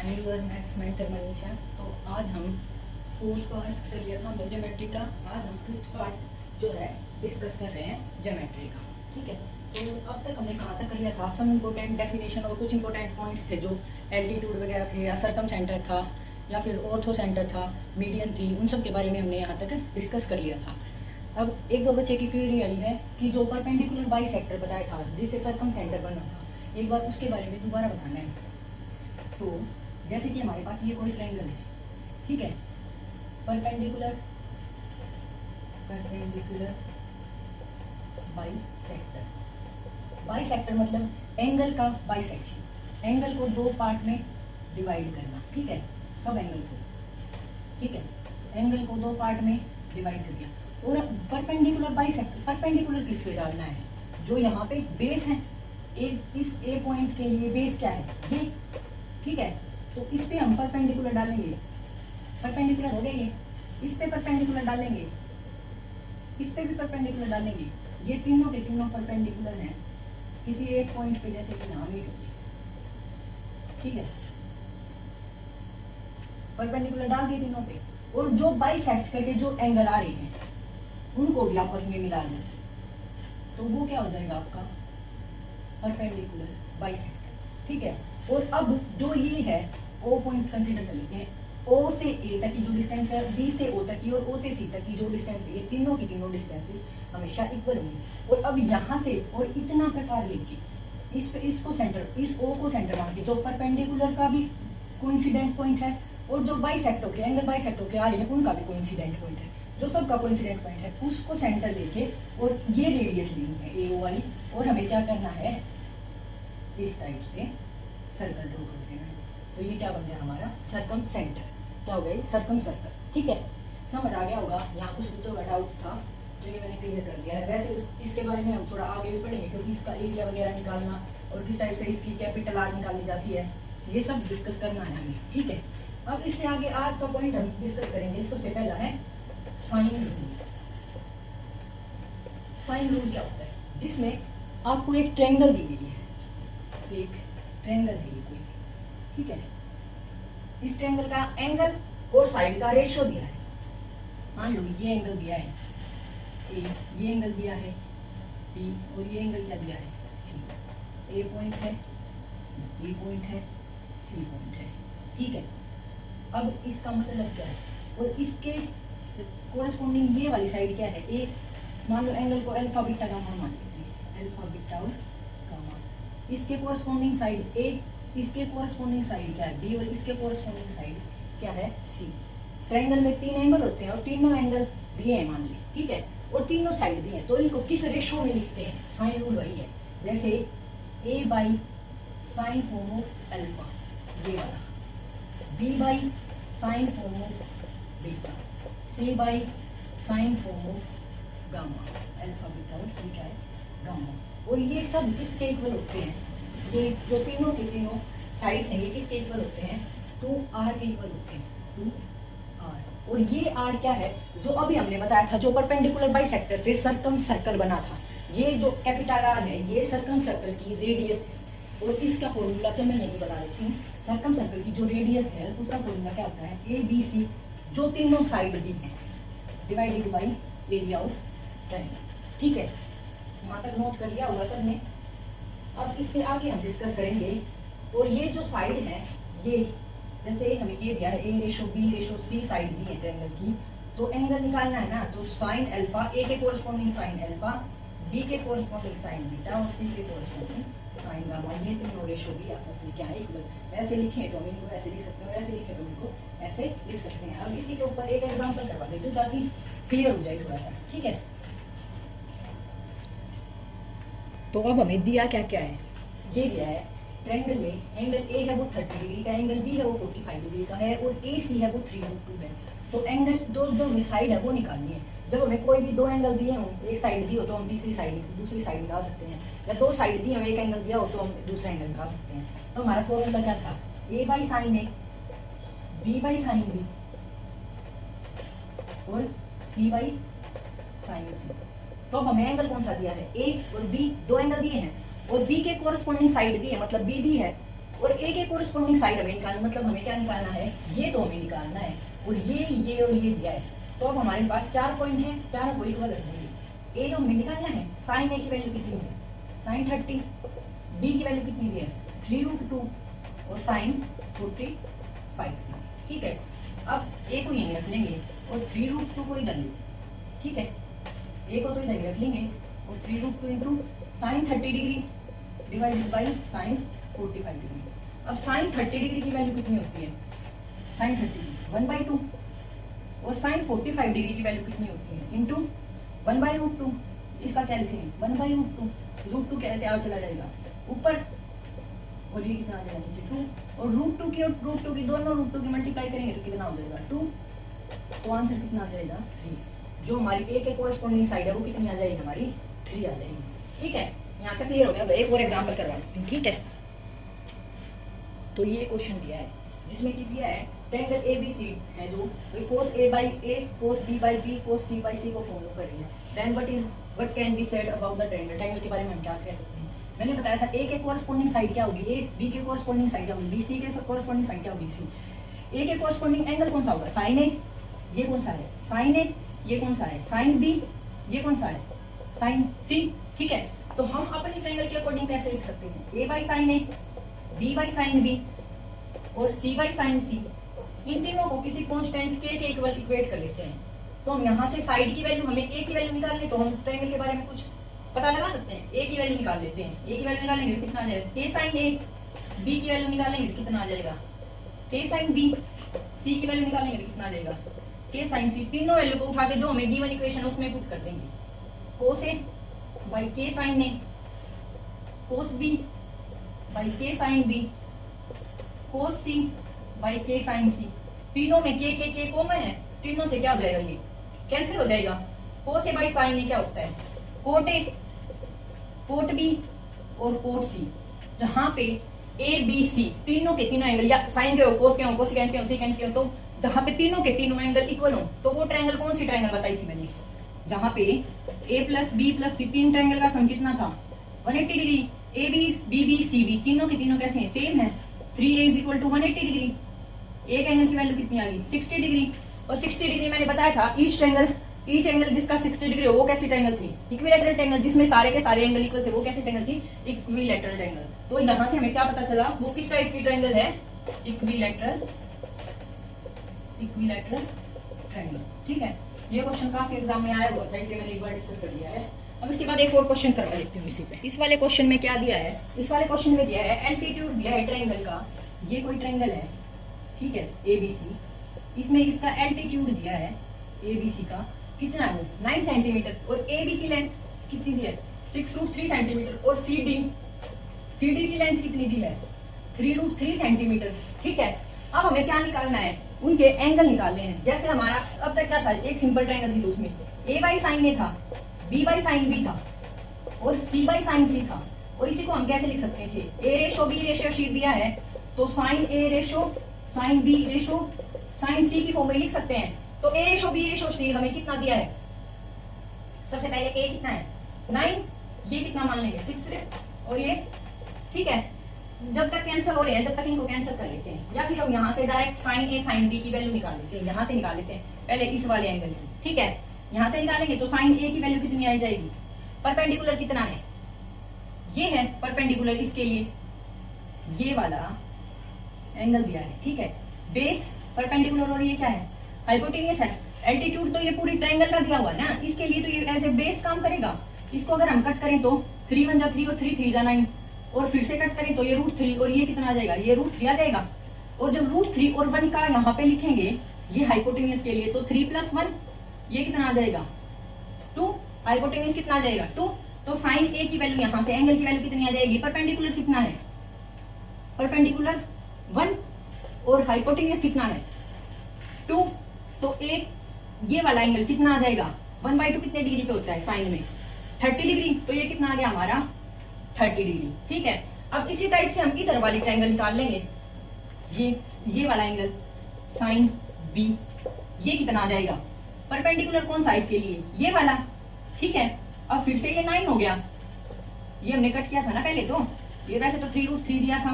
And your maths mentor Manisha. तो आज हम फोर्थ पार्ट कर लिया था हमने ज्योमेट्री का। आज हम फिफ्थ पार्ट जो है डिस्कस कर रहे हैं ज्योमेट्री का। ठीक है, तो अब तक हमने कहाँ तक कर लिया था? सम इम्पोर्टेंट डेफिनेशन और कुछ इंपॉर्टेंट पॉइंट्स थे जो एल्टीट्यूड वगैरह थे या सर्कम सेंटर था या फिर ऑर्थो सेंटर था, मीडियन थी, उन सब के बारे में हमने यहाँ तक डिस्कस कर लिया था। अब एक दो बच्चे की क्वेरी आई है कि जो परपेंडिकुलर बाइसेक्टर बताया था जिससे सर्कम सेंटर बना था, एक बार उसके बारे में दोबारा बताना है। तो जैसे कि हमारे पास ये कोई ट्रायंगल है, ठीक है, परपेंडिकुलर बाइसेक्टर मतलब एंगल का बाइसेक्शन, एंगल को दो पार्ट में डिवाइड करना। ठीक है, सब एंगल को, ठीक है, एंगल को दो पार्ट में डिवाइड कर दिया। और परपेंडिकुलर बाइसेक्टर, परपेंडिकुलर किस पे डालना है? जो यहाँ पे बेस है, इस ए पॉइंट के लिए बेस क्या है? ये, ठीक है, तो इस पे हम परपेंडिकुलर डालेंगे, परपेंडिकुलर हो गया ये, इस पे परपेंडिकुलर डालेंगे, इस पे भी परपेंडिकुलर डालेंगे। ये तीनों के तीनों परपेंडिकुलर हैं किसी एक पॉइंट पे, जैसे कि यहाँ मीट होगी, ठीक है, परपेंडिकुलर डाल दिए तीनों पे। और जो बाइसेक्ट करके जो एंगल आ रहे हैं उनको भी आपस में मिला दो, तो वो क्या हो जाएगा आपका? Perpendicular bisector. ठीक है, और अब जो ये है ओ पॉइंट कंसीडर कर लेते हैं। ओ से ए तक की जो डिस्टेंस है, बी से ओ तक की और ओ से सी तक की जो डिस्टेंस है, ये तीनों की तीनों डिस्टेंसेस हमेशा इक्वल होंगी। और अब यहाँ से और इतना प्रकार लेके इस पे इसको सेंटर, इस ओ को सेंटर मान के जो परपेंडिकुलर का भी कोइंसिडेंट पॉइंट है और जो बाइसेक्टर के एंगल बाइसेक्टर के आ रहे हैं उनका भी कोइंसिडेंट पॉइंट है, जो सबका कोइंसिडेंट पॉइंट है उसको सेंटर लेके और ये रेडियस लेनी है ए ओ वाली, और हमें क्या करना है? इस टाइप से सर्कल ड्रॉ कर देना है। तो ये क्या बन गया हमारा? Circum centre. क्या हो गया? Circum circle. ठीक है, समझ आ गया होगा। यहाँ कुछ बच्चों का डाउट था तो ये मैंने क्लियर कर दिया है। वैसे इसके बारे में हम थोड़ा आगे भी पढ़ेंगे, क्योंकि इसका एरिया वगैरह निकालना और किस टाइप से इसकी कैपिटल आर निकाली जाती है, ये सब डिस्कस करना है हमें। ठीक है, अब इससे आगे आज का पॉइंट हम डिस्कस करेंगे। सबसे पहला है साइन रूल। साइन रूल क्या होता है? जिसमें आपको एक ट्रायंगल दी गई है, एक ट्रायंगल है ये कोई, ठीक है, इस ट्रायंगल का एंगल और साइड का रेशियो दिया है। मान लो ये एंगल दिया है ए, ये एंगल दिया है बी, और ये एंगल क्या दिया है? सी। ए पॉइंट है, बी पॉइंट है, सी पॉइंट है। ठीक है, अब इसका मतलब क्या है? और इसके कोरस्पॉन्डिंग ये वाली साइड क्या है? ए, मान लो एंगल को अल्फा बीटा गामा मान लेते हैं, अल्फा बीटा और गामा। इसके कोरस्पॉन्डिंग साइड ए, इसके कोरस्पॉन्डिंग साइड क्या है? बी, और इसके कोरस्पॉन्डिंग साइड क्या है? सी। ट्रायंगल में तीन एंगल होते हैं और तीनों एंगल दिए हैं मान ली, ठीक है, और तीनों साइड दिए हैं, तो इनको किस रेशो में लिखते हैं? साइन रूल वही है, जैसे A by sine form of alpha ये वाला, B by sine form of beta, C by sine form of gamma, alpha beta और ये क्या है? गामा। और ये सब किसके इक्वल होते हैं? ये जो तीनों के तीनों साइड्स हैं ये किसके इक्वल होते हैं? 2r के इक्वल होते हैं, 2r। और ये r क्या है? जो अभी हमने बताया था, जो परपेंडिकुलर बाइसेक्टर से सर्कम सर्कल बना था, ये जो कैपिटल R है ये सर्कम सर्कल की रेडियस है। और इसका फॉर्मूला तो मैं यही बता देती हूँ। सर्कम सर्कल की जो रेडियस है उसका फॉर्मूला क्या होता है? ए बी सी, जो तीनों साइड दी हैं, divided by area of triangle. ठीक है, वहाँ तक नोट कर लिया होगा सबने। अब इससे आगे हम डिस्कस करेंगे। और ये जो साइड है, ये जैसे हमें ये दिया है ए रेशो बी रेशो सी साइड दी है ट्रायंगल की, तो एंगल निकालना है ना, तो साइन अल्फा, ए के कोरस्पॉन्डिंग साइन अल्फा, बी के कोरस्पॉन्डिंग साइन बीटा और सी के कोरस्पॉन्डिंग साइन गामा, ये तीनों रेशो भी आपस में क्या है? इक्वल। वैसे लिखें तो हम इनको ऐसे लिख सकते हैं, वैसे लिखें तो इनको ऐसे लिख सकते हैं। अब इसी के ऊपर एक एग्जाम्पल करवा देते हैं ताकि क्लियर हो जाए थोड़ा सा। ठीक है, तो अब हमें दिया क्या क्या है? ये दिया है ट्रायंगल में एंगल ए है वो 30 डिग्री का, एंगल बी है वो 45 डिग्री का है, और ए सी है वो 3/2 है। तो एंगल दो जो साइड है वो निकालनी है। जब हमें कोई भी दो एंगल दिए हों, एक साइड दी हो तो हम दूसरी साइड निकाल सकते हैं, या दो साइड दी हो एक एंगल दिया हो तो हम दूसरा एंगल निकाल सकते हैं। तो हमारा फॉर्मूला क्या था? A by sine A, B by sine B और सी बाई साइन सी। तो अब हमें एंगल कौन सा दिया है? ए और बी, दो एंगल दिए हैं, और बी के कोरस्पॉन्डिंग साइड दी है, मतलब बी दी है, और ए के कोरिस्पोंडिंग साइड हमें निकालना, मतलब हमें क्या निकालना है, ये तो हमें निकालना है, और ये और ये दिया है। तो अब हमारे पास 4 पॉइंट हैं, चारों को इक्वल रख देंगे। ए जो हमें निकालना है, साइन ए की वैल्यू कितनी है, साइन 30, बी की वैल्यू कितनी दी है 3√2 और साइन 45, ठीक है। अब ए को यहीं रख लेंगे और 3√2 को इधर लेंगे, ठीक है, ए को तो इधर रख लेंगे और 3√2 into sine 30 degree divided by sine 45 degree. अब साइन 30 डिग्री की वैल्यू कितनी होती है, साइन 30 1/2 और साइन 45 डिग्री की वैल्यू कितनी होती है, इंटू 1/√2। इसका क्या लिखेंगे 1/√2, √2 क्या चला जाएगा ऊपर, और ये कितना आ जाएगा नीचे 2, और √2 की और √2 की दोनों √2 की मल्टीप्लाई करेंगे तो कितना हो जाएगा 2, तो आंसर कितना आ जाएगा 3। जो हमारी ए के कोरिस्पोंडिंग साइड है वो कितनी आ जाएगी हमारी 3 आ जाएगी, ठीक है। यहाँ तक क्लियर हो गया। एक और एग्जांपल करवा देते हैं, ठीक है। तो ये क्वेश्चन दिया है जिसमें कि दिया है ट्रायंगल ABC है जो cos A by A, cos B by B, cos C by C को फॉलो कर रही है। Then what can be said about the triangle, triangle के बारे में हम क्या कह सकते हैं। मैंने बताया था A के कोरिस्पोंडिंग साइड क्या होगी A, B के कोरिस्पोंडिंग साइड क्या होगी B, C के कोरिस्पोंडिंग साइड क्या होगी C। A के कोरिस्पोंडिंग एंगल कौन सा होगा साइन A, ये कौन सा है साइन A, ये कौन सा है साइन B, ये कौन सा है साइन C, ठीक है। तो हम अपने ट्रायंगल के अकॉर्डिंग कैसे लिख सकते हैं, A by sin A, B by sin B और C by sin C। इन तीनों को किसी कांस्टेंट के इक्वल इक्वेट कर लेते हैं। तो हम यहाँ से साइड की वैल्यू, हमें A की वैल्यू निकालनी, तो हम ट्रायंगल के बारे में कुछ पता लगा सकते हैं। A की वैल्यू निकाल लेते हैं, A की वैल्यू निकालेंगे कितना आ जाएगा K sin A, B की वैल्यू निकालेंगे कितना आ जाएगा K sin B, C की वैल्यू निकालेंगे कितना आ जाएगा K sin C। तीनों वैल्यू को उठा के जो हमें गिवन इक्वेशन है उसमें पुट कर देंगे। cos A by K sin A, cos B by K sin B, cos C by K sin C। तीनों में K कॉमन है, तीनों से क्या हो जाएगा ये कैंसिल हो जाएगा। cos A by sin A क्या होता है cot A, cot B और cot C, जहाँ पे A B C तीनों के तीनों एंगल या साइन के हो cos के हो कोसेकेंट के हो सेकेंट के हो, तो जहाँ पे तीनों के तीनों एंगल इक्वल हो, तो वो ट्रायंगल कौन सी ट्रायंगल बताई थी मैंने, जहाँ पे A plus B plus C तीन ट्रायंगल का सम कितना था 180 degree. A B B B C B तीनों के तीनों कैसे हैं सेम है, 3A = 180 डिग्री। एक एंगल की वैल्यू कितनी आ गई 60 डिग्री, और 60 डिग्री मैंने बताया था ईच एंगल जिसका 60 डिग्री हो वो कैसी ट्रायंगल थी इक्विलैटरल ट्रायंगल, जिसमें सारे के सारे एंगल इक्वल थे, वो कैसी ट्रायंगल थी इक्विलैटरल ट्रायंगल। तो यहाँ से हमें क्या पता चला वो किस टाइप की ट्रायंगल है इक्विलैटरल ट्रायंगल, ठीक है। ये क्वेश्चन काफी एग्जाम में आया हुआ था इसलिए मैंने एक बार डिस्कस कर लिया है। अब इसके बाद एक और क्वेश्चन करवा लेती हूँ इसी पे। इस वाले क्वेश्चन में क्या दिया है, इस वाले क्वेश्चन में दिया है एल्टीट्यूड दिया है ट्रायंगल का, ये कोई ट्रायंगल है ठीक है ABC, इसमें इसका एल्टीट्यूड दिया है ABC का कितना है 9 सेंटीमीटर, और AB की लेंथ कितनी दी है 6√3 सेंटीमीटर, और CD की लेंथ कितनी दी है 3√3 सेंटीमीटर, ठीक है। अब हमें क्या निकालना है उनके एंगल निकालने हैं। जैसे हमारा अब तक क्या था एक सिंपल ट्रायंगल थी, तो उसमें A by sin A था, B by sin B था और C by sin C था, और इसी को हम कैसे लिख सकते थे A ratio B ratio C दिया है तो sin A ratio sin B ratio sin C की फॉर्म में लिख सकते हैं। तो A ratio B ratio C हमें कितना दिया है, सबसे पहले A कितना है 9, ये कितना मान लेंगे 6 और ये, ठीक है। जब तक कैंसिल हो रहे हैं जब तक इनको कैंसिल कर लेते हैं, या फिर हम यहाँ से direct sin A sin B की वैल्यू निकाल लेते हैं, यहाँ से निकाल लेते हैं पहले इस वाले एंगल की, ठीक है। यहाँ से निकालेंगे तो sin A की वैल्यू कितनी आ जाएगी, परपेंडिकुलर कितना है ये है परपेंडिकुलर इसके ये वाला एंगल दिया है, ठीक है। बेस परपेंडिकुलर और ये क्या है हाइपोटेन्यूस है। एल्टीट्यूड तो ये पूरी ट्रायंगल का दिया हुआ है ना, इसके लिए तो ये एज ए बेस काम करेगा। इसको अगर हम कट करें तो 3 1 जा 3 और 3 3 जा 9, और फिर से कट करें तो ये √3 और ये कितना आ जाएगा ये √3 आ जाएगा। और जब √3 और 1 का यहाँ पे लिखेंगे ये हाइपोटेन्यूस के लिए तो 3 + 1 ये कितना आ जाएगा 2, हाइपोटेन्यूस कितना आ जाएगा 2। तो sin A की वैल्यू यहाँ से एंगल की वैल्यू कितनी आ जाएगी, परपेंडिकुलर कितना है परपेंडिकुलर 1 और हाइपोटेन्यूस कितना है 2। तो एक ये वाला एंगल कितना आ जाएगा 1/2 कितने डिग्री पे होता है साइन में 30 डिग्री, तो ये कितना आ गया हमारा 30 डिग्री, ठीक है। अब इसी टाइप से हम इधर वाली ट्रायंगल निकाल लेंगे, ये वाला एंगल sin B ये कितना आ जाएगा परपेंडिकुलर कौन सा इसके लिए ये वाला, ठीक है। अब फिर से ये 9 हो गया, ये हमने कट किया था ना पहले, तो ये वैसे तो 3√3 दिया था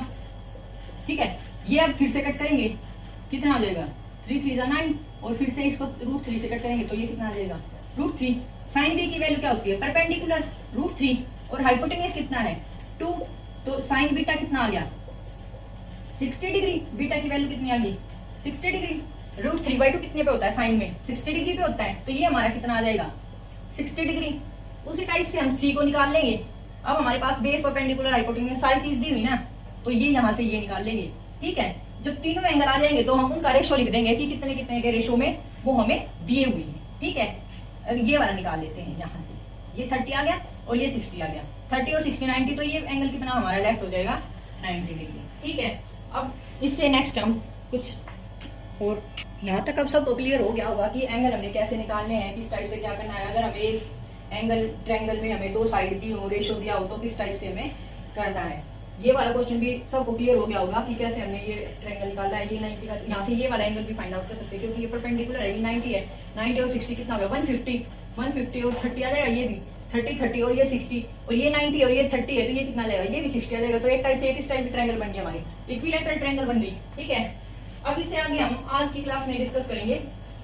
ठीक है, ये अब फिर से कट करेंगे, कितना आ जाएगा 3 3 9, और फिर से इसको √3 से कट करेंगे तो ये कितना आ जाएगा √3। साइन बी की वैल्यू क्या होती है, परपेंडिकुलर √3, और हाइपोटेन्यूज कितना है 2, तो साइन बीटा कितना आ गया 60 डिग्री। बीटा की वैल्यू कितनी आ गई 60 डिग्री। √3/2 कितने पे होता है साइन में 60 डिग्री पे होता है, तो ये हमारा कितना आ जाएगा 60 डिग्री। उसी टाइप से हम सी को निकाल लेंगे। अब हमारे पास बेस, परपेंडिकुलर, हाइपोटेन्यूज सारी चीज दी हुई ना, तो ये यहाँ से ये निकाल लेंगे। ठीक है, जब तीनों एंगल आ जाएंगे तो हम उनका रेशो लिख देंगे कि कितने कितने के रेशो में वो हमें दिए हुए हैं। ठीक है, अब ये वाला निकाल लेते हैं यहाँ से, ये 30 आ गया और ये 60 आ गया, 30 और 60 90, तो ये एंगल कितना हमारा लेफ्ट हो जाएगा 90 डिग्री। ठीक है, अब इससे नेक्स्ट हम कुछ और, यहाँ तक अब सब तो क्लियर हो गया होगा कि एंगल हमें कैसे निकालने हैं, किस टाइप से क्या करना है। अगर हमें एक एंगल ट्रायंगल में हमें 2 साइड दी हो, रेशो दिया हो, तो किस टाइप से हमें करना है। ये वाला क्वेश्चन भी सबको क्लियर हो गया होगा कि कैसे हमने ये ट्रायंगल निकालना है। ये 90 का, यहाँ से ये वाला एंगल भी फाइंड आउट कर सकते हैं क्योंकि ये परपेंडिकुलर है, ये 90 है, 90 और 60 कितना होगा 150, 150 और 30 आ जाएगा, ये भी 30 30 और ये 60, और ये 90 और ये 30 है, तो ये कितना आ जाएगा, ये भी 60 आ जाएगा। तो एक टाइप से एक इस टाइप की ट्रायंगल बन गई हमारी, इक्विलैटरल ट्रायंगल बन गई। ठीक है, अब इससे आगे हम आज की क्लास में डिस्कस करेंगे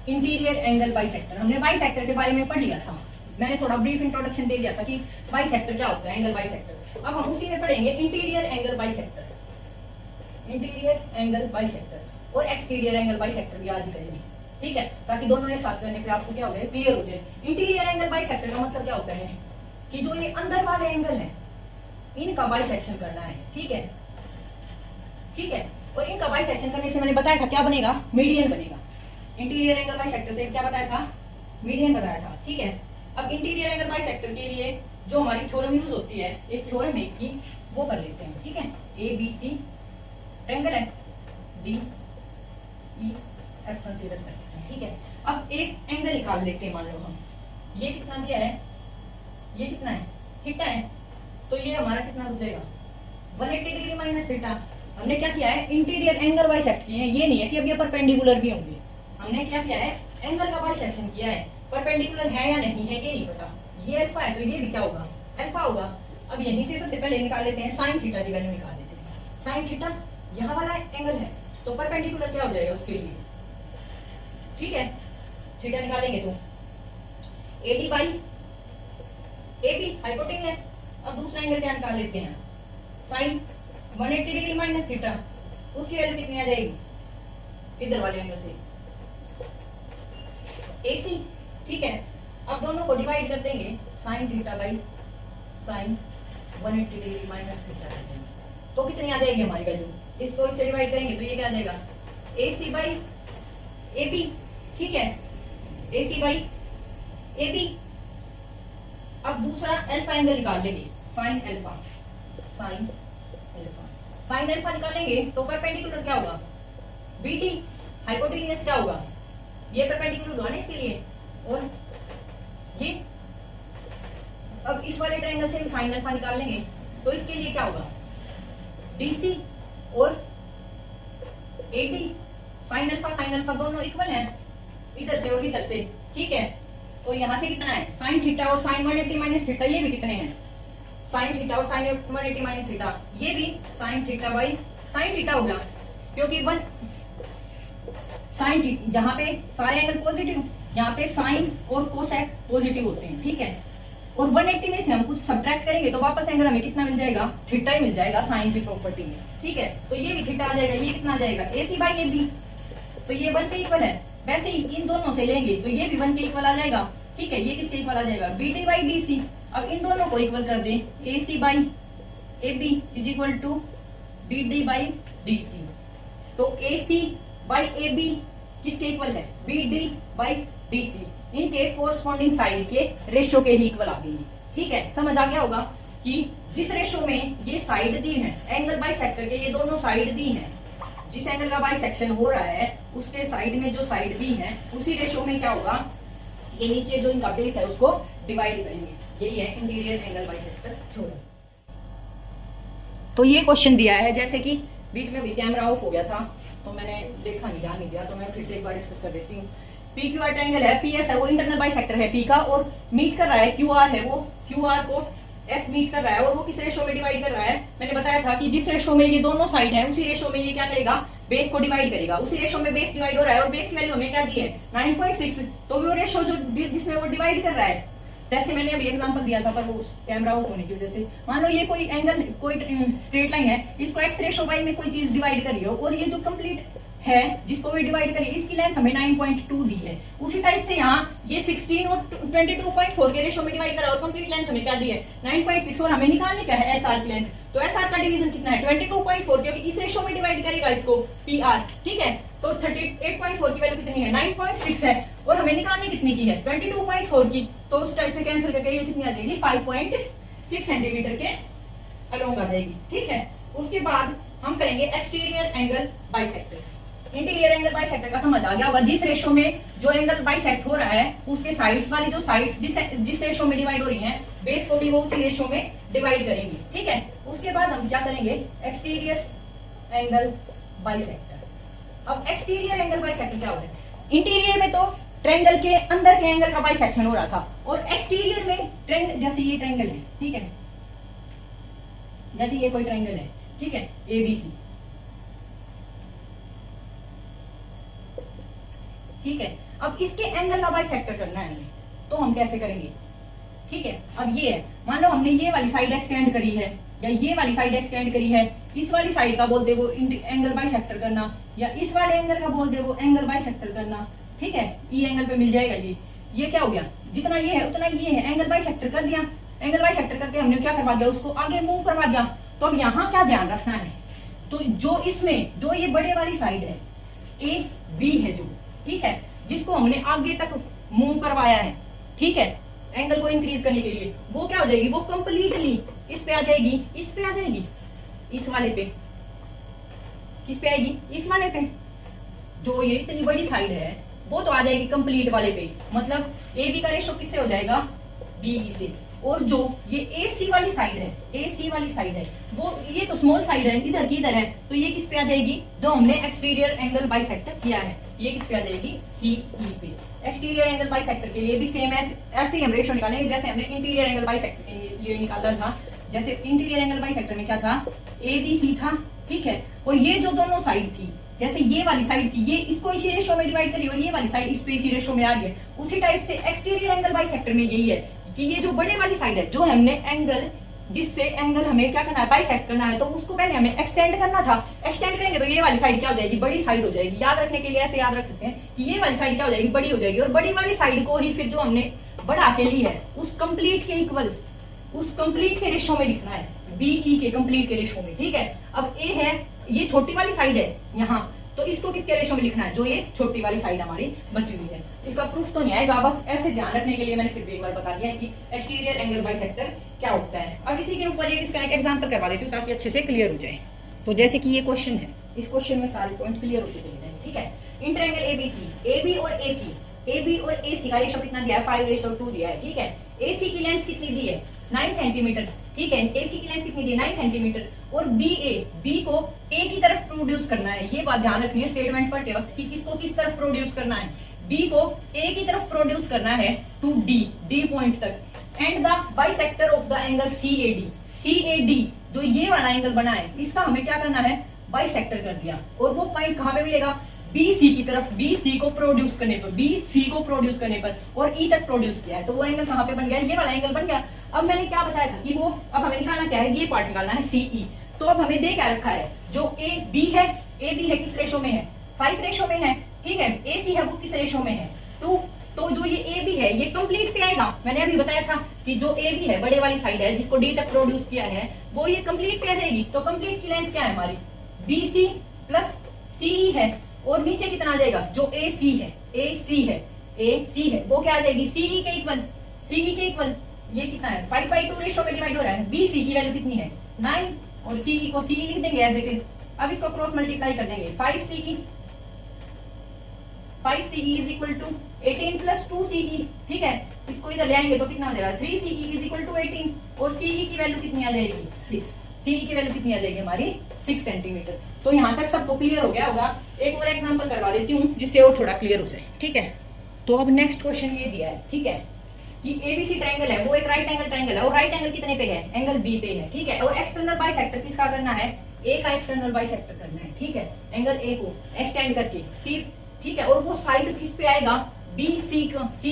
इंटीरियर एंगल बाइसेक्टर। हमने बाइसेक्टर के बारे में पढ़ लिया था, मैंने थोड़ा ब्रीफ इंट्रोडक्शन दे दिया था कि बाइसेक्टर क्या होता है, एंगल बाइसेक्टर। अब हम उसी में पढ़ेंगे interior angle bisector, interior angle bisector और एक्सटीरियर एंगल बाइसेक्टर भी आज ही करेंगे। ठीक है, ताकि दोनों एक साथ करने पे आपको क्या हो जाए, क्लियर हो जाए। इंटीरियर एंगल बाइसेक्टर का मतलब क्या होता है कि जो ये अंदर वाले एंगल है इनका बाइसेक्शन करना है। ठीक है, ठीक है, और इनका बाइसेक्शन करने से मैंने बताया था क्या बनेगा, मीडियन बनेगा। इंटीरियर एंगल बाइसेक्टर से क्या बताया था, मीडियन बताया था। ठीक है, अब इंटीरियर एंगल बाइसेक्टर के लिए जो हमारी थ्योरम यूज होती है, एक थ्योरम है इसकी, वो कर लेते हैं। ठीक है, ABC ट्रायंगल है, DEF कंसीडर करते हैं। ठीक है, अब एक एंगल निकाल लेते हैं, मान लो हम ये कितना दिया है, ये कितना है थीटा है, तो ये हमारा कितना हो जाएगा 180 डिग्री माइनस थीटा। हमने क्या किया है, इंटीरियर एंगल बाइसेक्ट किए हैं, ये नहीं है कि अब ये परपेंडिकुलर भी होंगे। हमने क्या किया है, एंगल का बाइसेक्शन किया है, परपेंडिकुलर है या नहीं है ये नहीं पता। ये अल्फा है तो ये भी क्या होगा, अल्फा होगा। अब यहीं से सबसे पहले निकाल लेते हैं साइन थीटा की वैल्यू निकाल लेते हैं। साइन थीटा यहाँ वाला एंगल है तो परपेंडिकुलर क्या हो जाएगा उसके लिए। ठीक है, थीटा निकालेंगे तो AD बाई AB हाइपोटेन्यूज। अब दूसरा एंगल क्या निकाल लेते हैं, साइन 180 डिग्री माइनस थीटा, उसकी वैल्यू कितनी आ जाएगी इधर वाले एंगल से AC। ठीक है, अब दोनों को डिवाइड कर देंगे, sine theta by sine 180 degree minus theta कर देंगे तो कितनी आ जाएगी हमारी वैल्यू। इसको इससे डिवाइड करेंगे तो ये क्या आ जाएगा AC बाई AB। ठीक है, AC बाई AB। अब दूसरा अल्फा एंगल निकाल लेंगे, sine alpha, sine alpha, sine alpha निकालेंगे तो परपेंडिकुलर क्या होगा BD, हाइपोटेन्यूज क्या होगा, ये परपेंडिकुलर होगा ना इसके लिए। और ये अब इस वाले ट्रायंगल से भी साइन अल्फा निकाल लेंगे तो इसके लिए क्या होगा DC और AD। साइन अल्फा दोनों इक्वल हैं इधर से और इधर से। ठीक है, और यहाँ से कितना है साइन थीटा और साइन 180 माइनस थीटा, ये भी कितने हैं साइन थीटा और साइन 180 माइनस थीटा, ये भी sine theta by sine theta होगा क्योंकि वन साइन जहाँ पे सारे एंगल पॉजिटिव, यहाँ पे साइन और कोसेक पॉजिटिव होते हैं। ठीक है, और 180 में से हम कुछ सब्ट्रैक्ट करेंगे तो वापस एंगल हमें कितना मिल जाएगा, थीटा ही मिल जाएगा साइन की प्रॉपर्टी में। ठीक है, तो ये भी थीटा आ जाएगा, ये कितना आ जाएगा AC बाई AB, तो ये 1 के इक्वल है। वैसे ही इन दोनों से लेंगे तो ये भी 1 के इक्वल आ जाएगा। ठीक है, ये किसके इक्वल आ जाएगा BD बाई DC। अब इन दोनों को इक्वल कर दें, AC by AB is equal to BD by DC। तो AC बाई AB किसके इक्वल है, BD बाई DC। इनके कोरस्पॉन्डिंग साइड के रेशियो के ही इक्वल आ गई। ठीक है, समझ आ गया होगा कि जिस रेशियो में ये साइड दी है, एंगल बाइसेक्टर के ये दोनों साइड दी हैं, जिस एंगल का बाइसेक्शन हो रहा है उसके साइड में जो साइड दी है उसी रेशियो में क्या होगा, ये नीचे जो इनका बेस है उसको डिवाइड करेंगे। यही है इंटीरियर एंगल बाइसेक्टर थ्योरम। तो ये क्वेश्चन दिया है, जैसे कि बीच में भी कैमरा ऑफ हो गया था तो मैंने देखा नहीं, ध्यान नहीं दिया, तो मैं फिर से एक बार डिस्कस कर देती हूँ। PQR ट्रायंगल है, PS है वो इंटरनल बाइसेक्टर है P का, और मीट कर रहा है QR है, वो QR को एस मीट कर रहा है और वो किस रेशो में डिवाइड कर रहा है, मैंने बताया था कि जिस रेशो में ये दोनों साइड है उसी रेशो में ये क्या करेगा, बेस को डिवाइड करेगा। उसी रेशो में बेस डिवाइड हो रहा है और बेस की वैल्यू हमें क्या दी है 9.6, तो वो रेशो जो जिसमें वो डिवाइड कर रहा है, जैसे मैंने अभी एग्जांपल दिया था पर वो कैमरा ऑफ होने की वजह से, मान लो ये कोई एंगल कोई स्ट्रेट लाइन है, इसको x रेशो y में कोई चीज डिवाइड करी हो और ये जो कंप्लीट है जिसको भी डिवाइड करिए इसकी लेंथ हमें 9.2 दी है। उसी टाइप से यहाँ ये 16 और 22.4 के रेशो में डिवाइड करा और कंप्लीट लेंथ हमें क्या दी है 9.6 और हमें निकालने का है एसआर की लेंथ। तो एसआर का डिवीजन कितना है 22.4, क्योंकि इस रेशो में डिवाइड करेगा इसको पीआर, ठीक है। तो 38.4 की वैल्यू कितनी है 9.6 है और हमें निकालनी कितनी की है 22.4 की, तो उस टाइप से कैंसिल करके ये कितनी आ जाएगी 5.6 सेंटीमीटर के अलोंग आ जाएगी, ठीक है। उसके बाद हम करेंगे exterior angle bisector. Interior angle bisector का समझ आ गया होगा, जिस रेशो में जो एंगल बाइसेक्ट हो रहा है उसके साइड्स वाली जो साइड्स जिस रेशो में डिवाइड हो रही हैं बेस को भी वो उसी रेशो में डिवाइड करेंगे, ठीक है। उसके बाद हम क्या करेंगे एक्सटीरियर एंगल बाइसेक्टर। अब एक्सटीरियर एंगल बाइसेक्टर क्या होता है, इंटीरियर में तो ट्रायंगल के अंदर के एंगल का बाइसेक्शन हो रहा था और एक्सटीरियर में ट्रायंगल, जैसे ये ट्रायंगल है, ठीक है, जैसे ये कोई ट्रायंगल है, ठीक है, एबीसी, ठीक है। अब इसके एंगल का बाइसेक्टर करना है हमें, तो हम कैसे करेंगे, ठीक है। अब ये है, मान लो हमने ये वाली साइड एक्सटेंड करी है या ये वाली साइड एक्सटेंड करी है, इस वाली साइड का बोल दे वो एंगल बाइसेक्टर करना, या इस वाले एंगल का बोल दे वो एंगल बाइसेक्टर करना, ठीक है। ई एंगल पे मिल जाएगा ये क्या हो गया, जितना ये है उतना ये है, एंगल बाइसेक्टर कर दिया। एंगल बाइसेक्टर करके हमने क्या करवा दिया, उसको आगे मूव करवा दिया। तो अब यहाँ क्या ध्यान रखना है, तो जो इसमें जो ये बड़े वाली साइड है ए बी है जो, ठीक है, जिसको हमने आगे तक मूव करवाया है, ठीक है, एंगल को इंक्रीज करने के लिए, वो क्या हो जाएगी, वो कंप्लीटली इस पे आ जाएगी, इस पे आ जाएगी, इस वाले पे, किस पे आएगी, इस वाले पे। जो ये इतनी बड़ी साइड है वो तो आ जाएगी कंप्लीट वाले पे, मतलब ए बी का रेशो किससे हो जाएगा बी से। और जो ये AC वाली साइड है, AC वाली साइड है, वो ये तो स्मॉल साइड है, इधर की इधर है, तो ये किस पे आ जाएगी, जो हमने एक्सटीरियर एंगल बाइसेक्टर किया है, ये किस पे आ जाएगी CE पे। एक्सटीरियर एंगल बाइसेक्टर के लिए भी सेम ऐसे ही हम रेशो निकालेंगे जैसे हमने इंटीरियर एंगल बाइसेक्टर के लिए निकाला था। जैसे इंटीरियर एंगल बाइसेक्टर में क्या था, ABC था, ठीक है, और ये जो दोनों साइड थी, जैसे ये वाली साइड थी, ये इसको इसी रेशो में डिवाइड करी और ये वाली साइड इस पे इसी रेशो में आ रही है। उसी टाइप से एक्सटीरियर एंगल बाइसेक्टर में यही है कि ये जो बड़े वाली साइड है, जो हमने एंगल जिससे एंगल हमें क्या करना है बाइसेक्ट करना है, तो उसको पहले हमें एक्सटेंड करना था। एक्सटेंड करेंगे तो ये वाली साइड क्या हो जाएगी, बड़ी साइड हो जाएगी। याद रखने के लिए ऐसे याद रख सकते हैं कि ये वाली साइड क्या हो जाएगी, बड़ी हो जाएगी, और बड़ी वाली साइड को ही फिर जो हमने बढ़ा के ली है उस कंप्लीट के इक्वल, उस कंप्लीट के रेशो में लिखना है, BE के कंप्लीट के रेशो में, ठीक है। अब A है, ये छोटी वाली साइड है यहाँ, तो इसको किसके रेशो में लिखना है, जो ये छोटी वाली साइड हमारी बची हुई है। इसका प्रूफ तो नहीं आएगा, बस ऐसे ध्यान रखने के लिए मैंने फिर भी एक बार बता दिया कि एक्सटीरियर एंगल बाइसेक्टर क्या होता है। अब इसी के ऊपर इसका एक एग्जांपल करवा देती हूँ ताकि अच्छे से क्लियर हो जाए। तो जैसे कि ये क्वेश्चन है, इस क्वेश्चन में सारे पॉइंट क्लियर होते चले जाए, ठीक है। इन ट्रायंगल ABC, AB और AC का रेशो कितना दिया है 5:2 दिया है, ठीक है। AC की लेंथ कितनी दी है 9 सेंटीमीटर, ठीक है। AC की लेंथ कितनी दी है 9 सेंटीमीटर, और B को A की तरफ प्रोड्यूस करना है। ये बात ध्यान रखनी है स्टेटमेंट पढ़ते वक्त कि किसको किस तरफ प्रोड्यूस करना है, B को A की तरफ प्रोड्यूस करना है टू D पॉइंट तक, and the bisector of the angle CAD जो ये वाला एंगल बना है, इसका हमें क्या करना है बाइसेक्टर कर दिया। और वो पॉइंट कहां पे मिलेगा, BC की तरफ, BC को प्रोड्यूस करने पर, और E तक प्रोड्यूस किया है, तो वो एंगल कहां पे बन गया, ये वाला एंगल बन गया। अब मैंने क्या बताया था कि वो, अब हमें निकालना क्या है, ये पार्ट निकालना है CE। तो अब हमें दे क्या रखा है, जो AB है किस रेशो में है 5 रेशो में है, ठीक है। AC है वो किस रेशो में है 2, तो जो ये AB है ये कंप्लीट पे आएगा। मैंने अभी बताया था कि जो AB है बड़े वाली साइड है जिसको D तक प्रोड्यूस किया है, वो ये कंप्लीट पे आ जाएगी। तो कंप्लीट की लेंथ क्या है हमारी BC प्लस CE है, और नीचे कितना आ जाएगा, जो AC है वो क्या आ जाएगी CE के इक्वल, ये कितना है 5/2 रेशो में डिवाइड हो रहा है। BC की वैल्यू कितनी है 9, और CE को CE लिख देंगे एज इट इज। अब इसको क्रॉस मल्टीप्लाई कर देंगे, 5CE is equal to 18 plus 2CE, ठीक है। इसको इधर ले आएंगे तो कितना हो जाएगा 3CE इज इक्वल टू 18, और CE की वैल्यू कितनी आ जाएगी 6, CE की वैल्यू कितनी आ जाएगी हमारी 6 सेंटीमीटर। तो यहाँ तक सबको क्लियर हो गया होगा। एक और एग्जांपल करवा देती हूँ जिससे और थोड़ा क्लियर हो जाए, ठीक है। तो अब नेक्स्ट क्वेश्चन ये दिया है, ठीक है, कि एबीसी ट्रायंगल है वो एक राइट एंगल ट्रायंगल है और राइट एंगल कितने पे है, एंगल बी पे है, ठीक है। और एक्सटर्नल बाइसेक्टर किसका करना है, ए का एक्सटर्नल बाइसेक्टर करना है, ठीक है, एंगल ए को एक्सटेंड करके सी, ठीक है। और वो साइड किस पे आएगा, बी सी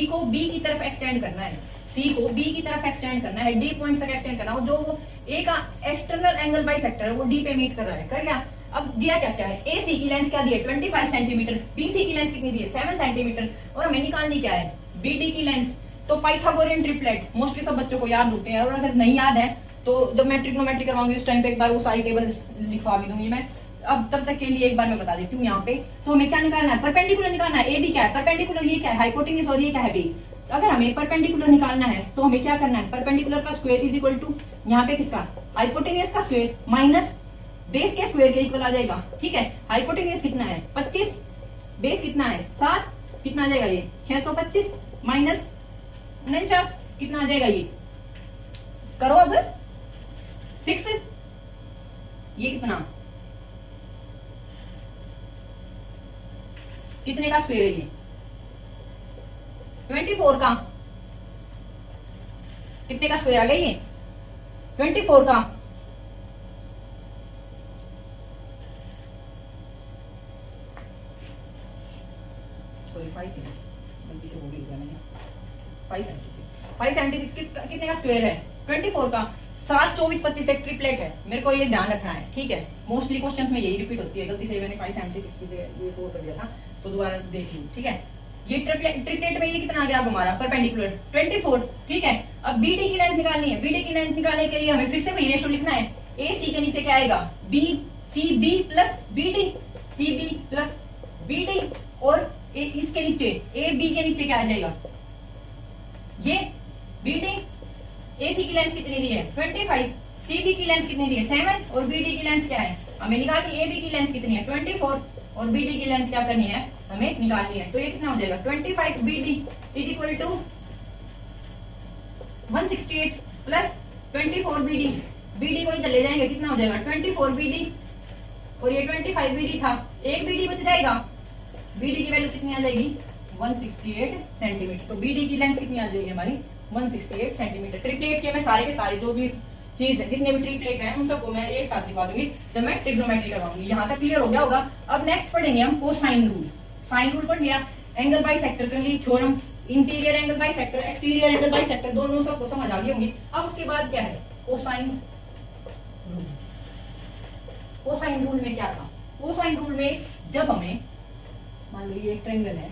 को बी की तरफ एक्सटेंड करना है, सी को बी की तरफ एक्सटेंड करना है, डी पॉइंट तक एक्सटेंड करना है। और जो ए का एक्सटर्नल एंगल बाइसेक्टर है वो डी पे मीट कर रहा है, कर गया। अब दिया क्या क्या है, ए सी की लेंथ क्या दी है 25 सेंटीमीटर, बी सी की लेंथ कितनी दी है 7 सेंटीमीटर, और हमें निकालनी क्या है बी डी की लेंथ। तो पाइथागोरियन ट्रिपलेट मोस्टली सब बच्चों को याद होते हैं, और अगर नहीं याद है तो जब मैं ट्रिग्नोमेट्री करवाऊंगी उस टाइम पे एक बार वो सारी टेबल लिखवा भी दूंगी मैं। अब तब तक के लिए एक बार मैं बता देती हूँ यहाँ पे। तो हमें क्या निकालना है, परपेंडिकुलर निकालना है। ए बी क्या है, परपेंडिकुलर ये क्या है, हाइपोटेन्यूज, और ये क्या है बेस। तो अगर हमें परपेंडिकुलर निकालना है तो हमें क्या करना है, परपेंडिकुलर का स्क्वायर इज इक्वल टू यहाँ पे किसका, हाइपोटेन्यूज का स्क्वायर माइनस बेस के स्क्वायर के इक्वल आ जाएगा, ठीक है। हाइपोटेन्यूज कितना है 25, बेस कितना है 7, कितना आ जाएगा ये 625 माइनस 49, कितना आ जाएगा ये, करो अब 6, ये कितने का स्क्वायर है ये 24 का, कितने का स्क्वायर आ गया ये 24 का। सॉरी 5 गलती से बोल दिया मैंने, 576 कितने का स्क्वायर है 24 का। 7 24 25 एक ट्रिपलेट है, मेरे को ये ध्यान रखना है, ठीक है। मोस्टली क्वेश्चंस में यही रिपीट होती है, गलती से मैंने 576 की जगह ये 4 कर दिया था, तो दोबारा देख लूं, ठीक है। ये ट्रिपलेट में ये कितना आ गया अब हमारा परपेंडिकुलर 24, ठीक है। अब बीडी की लेंथ निकालनी है, बीडी की लेंथ निकालने के लिए हमें फिर से वही रेशियो लिखना है, ए सी के नीचे क्या आएगा B C B plus B D, C B plus B D, और इसके नीचे ए बी के नीचे क्या आ जाएगा ये बी डी। ए सी की लेंथ कितनी दी है 25, सी बी की लेंथ कितनी दी है 7, और बी डी की लेंथ क्या है हमें निकालनी, ए बी की लेंथ कितनी है 24, और बी डी की लेंथ क्या करनी है हमें निकालनी है। तो ये कितना हो जाएगा 25 B D is equal to 168 plus 24 B D, B D को इधर ले जाएंगे कितना हो जाएगा 24 बी डी, और ये 25 बी डी था, एक बी डी बच जाएगा, बी डी की वैल्यू कितनी आ जाएगी 168 सेंटीमीटर। तो बी डी की लेंथ कितनी आ जाएगी हमारी 168 सेंटीमीटर। ट्रिपलेट के मैं सारे के सारे जो भी चीज है जितने भी ट्रिपलेट हैं उन सबको मैं एक साथ दिखा दूंगी जब मैं ट्रिग्नोमेट्री करवाऊंगी। यहाँ तक क्लियर हो गया होगा। अब नेक्स्ट पढ़ेंगे हम कोसाइन रूल। साइन रूल पढ़ लिया, एंगल बाइसेक्टर कर ली, theorem, interior angle bisector, exterior angle bisector, दोनों सबको समझ आ गई होंगी। अब उसके बाद क्या है कोसाइन रूल। कोसाइन रूल में क्या था, कोसाइन रूल में जब हमें मान लो ये एक ट्रायंगल है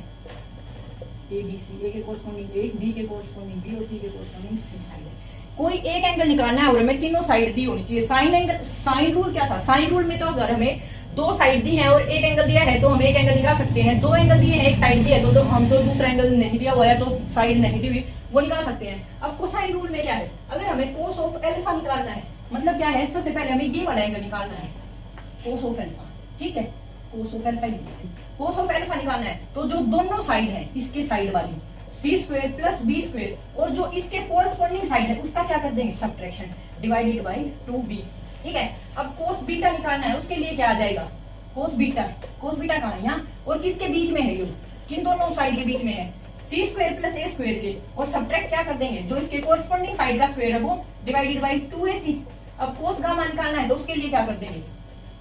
ए बी सी, ए के कोरस्पोंडिंग ए, बी के कोरस्पोंडिंग बी, और सी के कोरस्पोंडिंग सी साइड है। कोई एक एंगल निकालना है और हमें तीनों साइड दी होनी चाहिए। साइन एंगल, साइन रूल क्या था, साइन रूल में तो अगर हमें दो साइड दी है और एक एंगल दिया है तो हम एक एंगल निकाल सकते हैं। दो एंगल दिए हैं, एक साइड दी है तो हम तो दूसरा एंगल नहीं दिया हुआ है तो साइड नहीं दी हुई वो निकाल सकते हैं। अब कोसाइन रूल में क्या है, अगर हमें कोस ऑफ एल्फा निकालना है, मतलब क्या है सबसे पहले हमें ये वाला एंगल निकालना है कोस ऑफ एल्फा, ठीक है, cos of alpha, cos of alpha निकालना है तो जो दोनों साइड है इसके साइड वाली सी स्क्वायर प्लस बी स्क्वायर, और जो इसके कोरस्पोंडिंग साइड है उसका क्या कर देंगे सब्ट्रैक्शन, डिवाइडेड बाय 2b, ठीक है। अब कोस बीटा निकालना है, उसके लिए क्या आ जाएगा कोस बीटा, कोस बीटा कहाँ है यहाँ, और किसके बीच में है, ये किन दोनों साइड के बीच में है सी स्क्वायर प्लस ए स्क्वायर के, और सब्ट्रैक्ट क्या कर देंगे जो इसके कोरस्पोंडिंग साइड का स्क्वायर है वो डिवाइडेड बाय 2ac। अब कोस गामा निकालना है तो उसके लिए क्या कर देंगे,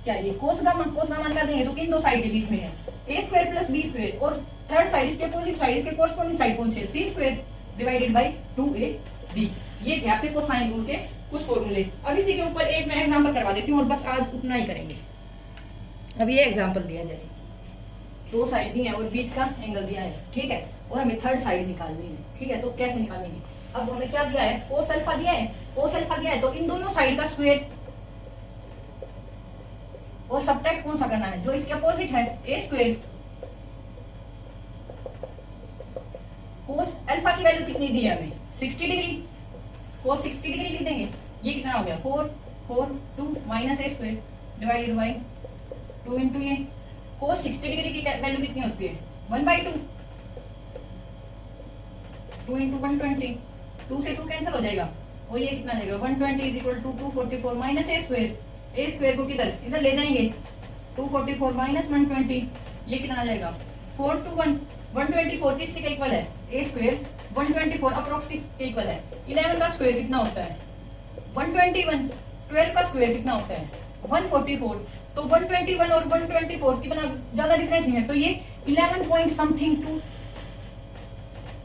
क्या ये कोस गामा कर देंगे तो किन दो साइड के बीच में है ए स्क्वायर प्लस बी स्क्वायर, और थर्ड साइड इसके अपोजिट साइड इसके कोरस्पोंडिंग साइड कौन से सी स्क्वायर डिवाइडेड बाय 2ab। ये थे आपके कोसाइन रूल के कुछ फॉर्मूले। अब इसी के ऊपर एक मैं एग्जांपल करवा देती हूँ और बस आज उतना ही करेंगे। अब ये एग्जांपल दिया जैसे दो साइड दी है और बीच का एंगल दिया है, ठीक है, और हमें थर्ड साइड निकालनी है, ठीक है। तो कैसे निकालेंगे, अब हमें क्या दिया है कोस अल्फा दिया है, कोस अल्फा दिया है तो इन दोनों साइड का स्क्वायर और सब्ट्रैक्ट कौन सा करना है जो इसके अपोजिट है ए स्क्वायर। कोस अल्फा की वैल्यू कितनी दी है हमें 60 डिग्री, कोस 60 डिग्री लिख देंगे, ये कितना हो गया 4 4 2 minus A square divided by 2 into A. Cos 60 degree की वैल्यू कितनी होती है 1/2, 2 इंटू 120, 2 से 2 कैंसिल हो जाएगा और ये कितना जाएगा 120 is equal to 244 minus A square. A square को किधर इधर ले जाएंगे 244 माइनस 120, ये कितना आ जाएगा 4 to 1, 124 किसके इक्वल है? ए स्क्वायर 124 अप्रोक्स किसके इक्वल है? 11 का स्क्वायर कितना होता है? 121। 12 का स्क्वायर कितना होता है? 144। तो 121 और 124 कितना ज्यादा डिफरेंस नहीं है, तो ये 11 पॉइंट समथिंग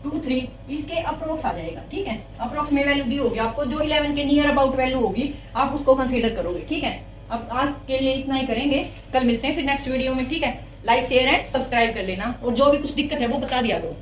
223 इसके अप्रोक्स आ जाएगा। ठीक है, अप्रोक्स में वैल्यू दी होगी आपको, जो 11 के नियर अबाउट वैल्यू होगी आप उसको कंसीडर करोगे। ठीक है, अब आज के लिए इतना ही करेंगे, कल मिलते हैं फिर नेक्स्ट वीडियो में। ठीक है, लाइक शेयर एंड सब्सक्राइब कर लेना, और जो भी कुछ दिक्कत है वो बता दिया करो।